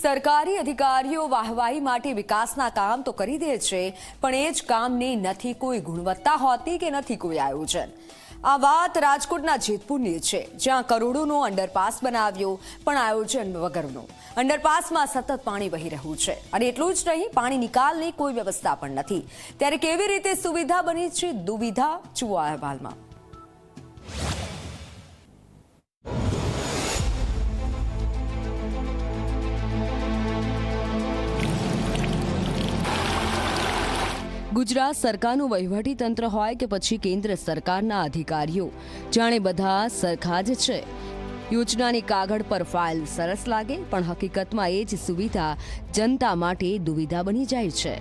સરકારી અધિકારીઓ વાહવાહી માટે વિકાસના કામ તો કરી દે છે, પણ એ જ કામની નથી કોઈ ગુણવત્તા હોતી કે નથી કોઈ આયોજન। આ વાત રાજકોટના જેતપુરની છે, જ્યાં કરોડોનો અંડરપાસ બનાવ્યો પણ આયોજન વગરનો। અંડરપાસમાં સતત પાણી વહી રહ્યું છે અને એટલું જ નહીં, પાણી નિકાલની કોઈ વ્યવસ્થા પણ નથી। ત્યારે કેવી રીતે સુવિધા બની છે દુવિધા, જુઓ આ અહેવાલમાં। ગુજરાત સરકારનું વહીવટી તંત્ર હોય કે પછી કેન્દ્ર સરકારના અધિકારીઓ, જાણે બધા સરખા જ છે। યોજનાની કાગળ પર ફાઇલ સરસ લાગે, પણ હકીકતમાં એ જ સુવિધા જનતા માટે દુવિધા બની જાય છે।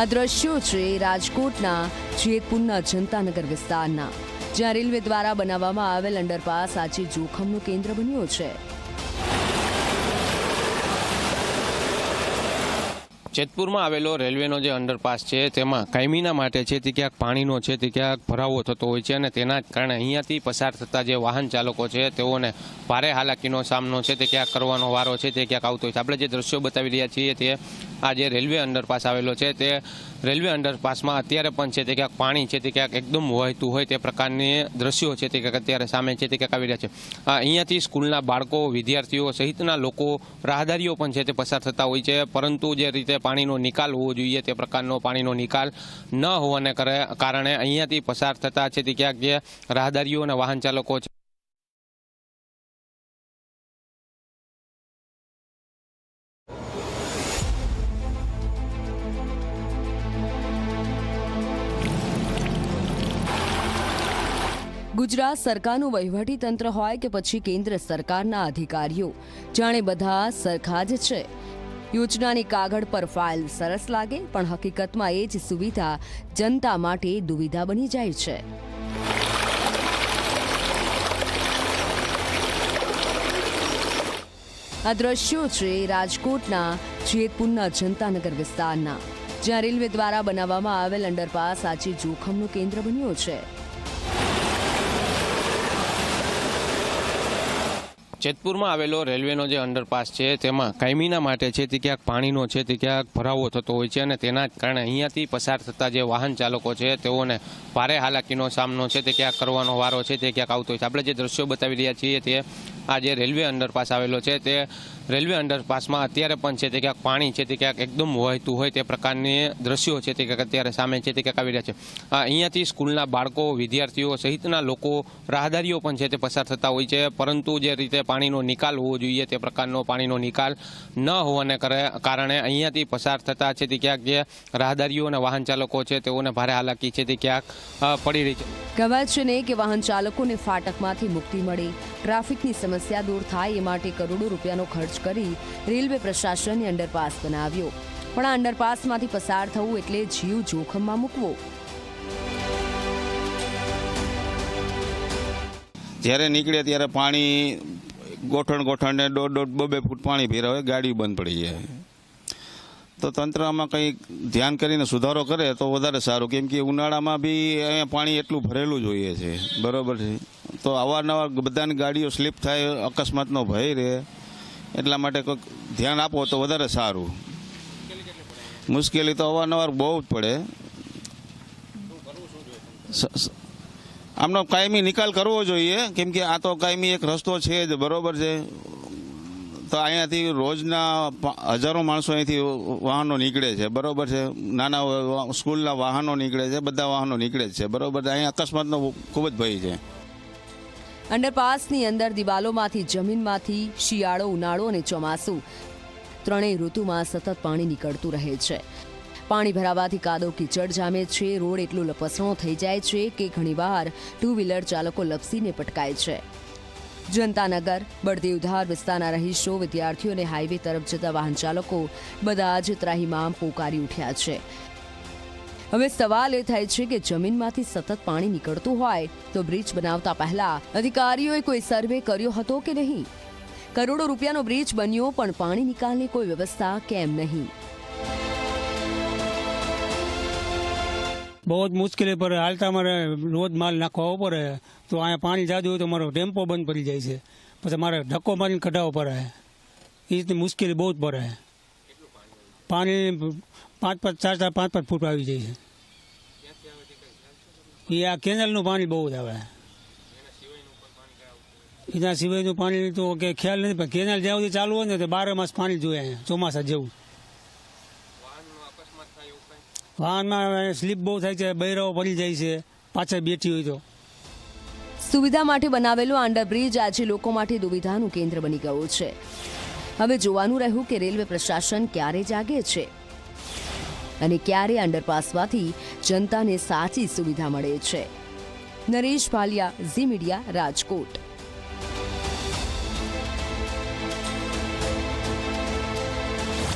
આ દ્રશ્યો છે રાજકોટના જેતપુરના જનતાનગર વિસ્તારના, જ્યાં રેલવે દ્વારા બનાવવામાં આવેલ અંડરપાસ આજે જોખમનું કેન્દ્ર બન્યો છે। જેતપુરમાં આવેલો રેલવેનો જે અંડરપાસ છે તેમાં કાયમીના માટે છે તે ક્યાંક પાણીનો છે તે ક્યાંક ભરાવો થતો હોય છે અને તેના જ કારણે અહીંયાથી પસાર થતા જે વાહન ચાલકો છે તેઓને ભારે હાલાકીનો સામનો છે તે ક્યાંક કરવાનો વારો છે તે ક્યાંક આવતો હોય છે। આપણે જે દ્રશ્યો બતાવી રહ્યા છીએ તે આ જે રેલવે અંડરપાસ આવેલો છે તે રેલવે અંડરપાસમાં અત્યારે પણ છે તે ક્યાંક પાણી છે તે ક્યાંક એકદમ વહેતું હોય તે પ્રકારની દ્રશ્યો છે તે ક્યાંક અત્યારે સામે છે તે ક્યાંક આવી રહ્યા છે। અહીંયાથી સ્કૂલના બાળકો, વિદ્યાર્થીઓ સહિતના લોકો, રાહદારીઓ પણ છે તે પસાર થતા હોય છે, પરંતુ જે રીતે પાણીનો નિકાલ હોવો જોઈએ તે પ્રકારનો પાણીનો નિકાલ ન હોવાને કારણે અહીંયાથી પસાર થતા છે તે ક્યાંક જે રાહદારીઓ અને વાહન ચાલકો છે ગુજરાત સરકારનું વહીવટી તંત્ર હોય કે પછી કેન્દ્ર સરકારના અધિકારીઓ, જાણે બધા સરખા જ છે। યોજનાની કાગળ પર ફાઇલ સરસ લાગે, પણ હકીકતમાં એ જ સુવિધા જનતા માટે દુવિધા બની જાય છે। આ દ્રશ્યો છે રાજકોટના જેતપુરના જનતાનગર વિસ્તારના, જ્યાં રેલવે દ્વારા બનાવવામાં આવેલ અંડરપાસ આજે જોખમનું કેન્દ્ર બન્યો છે। જેતપુરમાં આવેલો રેલવેનો જે અંડરપાસ છે તેમાં કાયમીના માટે છે તે ક્યાંક પાણીનો છે તે ક્યાંક ભરાવો થતો હોય છે અને તેના જ કારણે અહીંયાથી પસાર થતા જે વાહન ચાલકો છે તેઓને ભારે હાલાકીનો સામનો છે તે ક્યાંક કરવાનો વારો છે તે ક્યાંક આવતો હોય છે। આપણે જે દ્રશ્યો બતાવી રહ્યા છીએ તે આ જે રેલવે અંડરપાસ આવેલો છે તે રેલવે અંડરપાસમાં અત્યારે પણ છે તે ક્યાંક પાણી છે તે ક્યાંક એકદમ વહેતું હોય તે પ્રકારની દ્રશ્યો છે તે ક્યાંક અત્યારે સામે છે તે ક્યાંક આવી રહ્યા છે। અહીંયાથી સ્કૂલના બાળકો, વિદ્યાર્થીઓ સહિતના લોકો, રાહદારીઓ પણ છે તે પસાર થતા હોય છે, પરંતુ જે રીતે પાણીનો નિકાલ હોવો જોઈએ તે પ્રકારનો પાણીનો નિકાલ ન હોવાને કારણે અહીંયાથી પસાર થતા છે તે ક્યાંક જે રાહદારીઓ અને વાહન ચાલકો છે તેઓને ભારે હાલાકી છે તે ક્યાંક પડી રહી છે। કહેવાય છે ને કે વાહન ચાલકોને ફાટકમાંથી મુક્તિ મળે, ટ્રાફિકની સમસ્યા દૂર થાય એ માટે કરોડો રૂપિયાનો ખર્ચ કરી રેલવે પ્રશાસને અંડરપાસ બનાવ્યો, પણ આ અંડરપાસમાંથી પસાર થવું એટલે જીવ જોખમમાં મૂકવો। જ્યારે નીકળે ત્યારે પાણી ગોઠણ 1.5-2 ફૂટ પાણી ભેરા હોય, ગાડી બંધ પડી જાય। તો તંત્ર આમાં કંઈ ધ્યાન કરીને સુધારો કરે તો વધારે સારું, કેમ કે ઉનાળામાં બી અહીંયા પાણી એટલું ભરેલું જ હોય છે, બરાબર છે। તો અવારનવાર બધાની ગાડીઓ સ્લીપ થાય, અકસ્માતનો ભય રહે, એટલા માટે કોઈક ધ્યાન આપો તો વધારે સારું। મુશ્કેલી તો અવારનવાર બહુ જ પડે। આમનો કાયમી નિકાલ કરવો જોઈએ, કેમ કે આ તો કાયમી એક રસ્તો છે જ, બરાબર છે। તો અહીંયાથી રોજના હજારો માણસો અહીંથી વાહનો નીકળે છે, બરાબર છે। નાના સ્કૂલના વાહનો નીકળે છે, બધા વાહનો નીકળે જ છે, બરાબર છે। અહીંયા અકસ્માતનો ખૂબ જ ભય છે। અંડરપાસની અંદર દિવાલોમાંથી, જમીનમાંથી શિયાળો, ઉનાળો અને ચોમાસું ત્રણેય ઋતુમાં સતત પાણી નીકળતું રહે છે। પાણી ભરાવાથી કાદવ કીચડ જામે છે, રોડ એટલો લપસણો થઈ જાય છે કે ઘણીવાર 2 વ્હીલર ચાલકો લપસીને પટકાય છે। જનતાનગર, બળદેવધાર વિસ્તારના રહીશો, વિદ્યાર્થીઓ અને હાઈવે તરફ જતા વાહન ચાલકો બધા જ ત્રાહિમામ પોકારી ઉઠ્યા છે। હવે સવાલ એ થાય છે કે જમીનમાંથી સતત પાણી નીકળતું હોય તો બ્રિજ બનાવતા પહેલા અધિકારીઓએ કોઈ સર્વે કર્યો હતો કે નહીં? કરોડો રૂપિયાનો બ્રિજ બન્યો, પણ પાણી નિકાલની કોઈ વ્યવસ્થા કેમ નહીં? બહુ જ મુશ્કેલી પડે. હાલતા મારે રોજ માલ નાખવો પડે, તો અહીંયા પાણી જાદુ હોય તો મારો ટેમ્પો બંધ પડી જાય છે, પછી મારે ધક્કો મારીને કઢાવવો પડે. એ રીતની મુશ્કેલી બહુ જ પડે. પાણી 4-5 ફૂટ આવી જાય છે. એ આ કેનાલનું પાણી બહુ જ આવે. એના સિવાયનું પાણી તો કે ખ્યાલ નથી, પણ કેનાલ જ્યાં સુધી ચાલુ હોય ને તો 12 માસ પાણી જોઈએ અહીંયા, ચોમાસા જેવું. વાહનમાં સ્લીપ બહુ થાય છે, બૈરાઓ પડી જાય છે પાછળ બેઠી હોય તો. સુવિધા માટે બનાવેલો અંડરબ્રિજ આજે લોકો માટે દુવિધાનું કેન્દ્ર બની ગયો છે. હવે જોવાનું રહ્યું કે રેલવે પ્રશાસન ક્યારે જાગે છે અને ક્યારે અંડરપાસમાંથી જનતાને સાચી સુવિધા મળે છે. નરેશ ભાલિયા, ઝી મીડિયા, રાજકોટ.